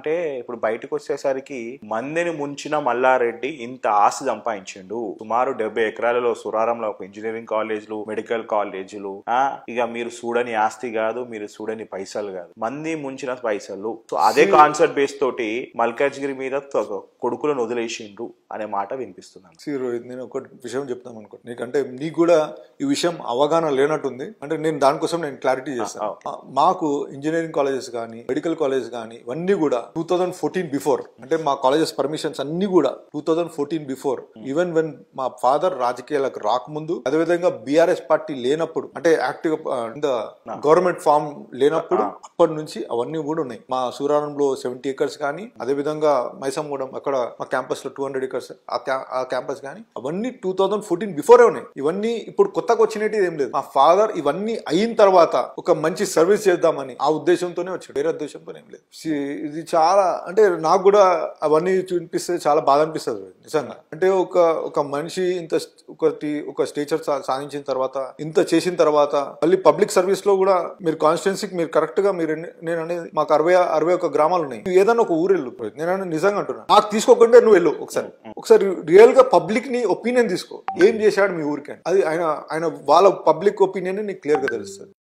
అంటే ఇప్పుడు బయటకు వచ్చేసరికి మందిని ముంచిన మల్లారెడ్డి ఇంత ఆస్తి సంపాదించిండు. సుమారు 70 ఎకరాలలో సురారంలో ఒక ఇంజనీరింగ్ కాలేజీలు, మెడికల్ కాలేజీలు. ఇక మీరు చూడని ఆస్తి కాదు, మీరు చూడని పైసలు కాదు, మంది ముంచిన పైసలు. సో అదే కాన్సెప్ట్ బేస్ తోటి మల్కాజ్గిరి మీద కొడుకులను వదిలేసిండ్రు అనే మాట వినిపిస్తున్నాను. రోహిత్, నేను ఒక విషయం చెప్తాను అనుకో నీకంటే, నీకు కూడా ఈ విషయం అవగాహన లేనట్టుంది. అంటే నేను దానికోసం నేను క్లారిటీ చేస్తాను. మాకు ఇంజనీరింగ్ కాలేజెస్ కానీ, మెడికల్ కాలేజెస్ కానీ ఇవన్నీ కూడా 2014 బిఫోర్, అంటే మా కాలేజెస్ పర్మిషన్స్ అన్ని కూడా 2014 బిఫోర్, ఈవెన్ వెన్ మా ఫాదర్ రాజకీయాలకు రాకముందు, అదేవిధంగా బీఆర్ఎస్ పార్టీ లేనప్పుడు, అంటే యాక్టివ్ గవర్నమెంట్ ఫామ్ లేనప్పుడు, అప్పటి నుంచి అవన్నీ కూడా ఉన్నాయి. మా సూరారంలో 70 acres కానీ, అదేవిధంగా మైసమ్మగూడెం అక్కడ మా క్యాంపస్ లో 200 acres ఆ క్యాంపస్ కానీ, అవన్నీ 2014 బిఫోరే ఉన్నాయి. ఇవన్నీ ఇప్పుడు కొత్తగా వచ్చినట్టు ఏం లేదు. మా ఫాదర్ ఇవన్నీ అయిన తర్వాత ఒక మంచి సర్వీస్ చేద్దామని ఆ ఉద్దేశంతోనే వచ్చాడు, వేరే ఉద్దేశంతో ఏం లేదు. ఇది చాలా, అంటే నాకు కూడా అవన్నీ చూపిస్తే చాలా బాధ అనిపిస్తుంది నిజంగా. అంటే ఒక మనిషి ఇంత ఒక స్టేచర్ సాధించిన తర్వాత, ఇంత చేసిన తర్వాత, మళ్ళీ పబ్లిక్ సర్వీస్ లో కూడా మీరు కాన్స్టిట్యున్సీకి మీరు కరెక్ట్ గా మీరు, నేను అనేది మాకు 61 గ్రామాలు ఉన్నాయి. ఏదైనా ఒక ఊరు వెళ్ళు, నేను నిజంగా అంటున్నా, నాకు తీసుకోకుండా నువ్వు వెళ్ళు ఒకసారి రియల్ గా పబ్లిక్ ని ఒపీనియన్ తీసుకో, ఏం చేశాడు మీ ఊరికి. అది ఆయన వాళ్ళ పబ్లిక్ ఒపీనియన్ నీకు క్లియర్ గా తెలుస్తుంది.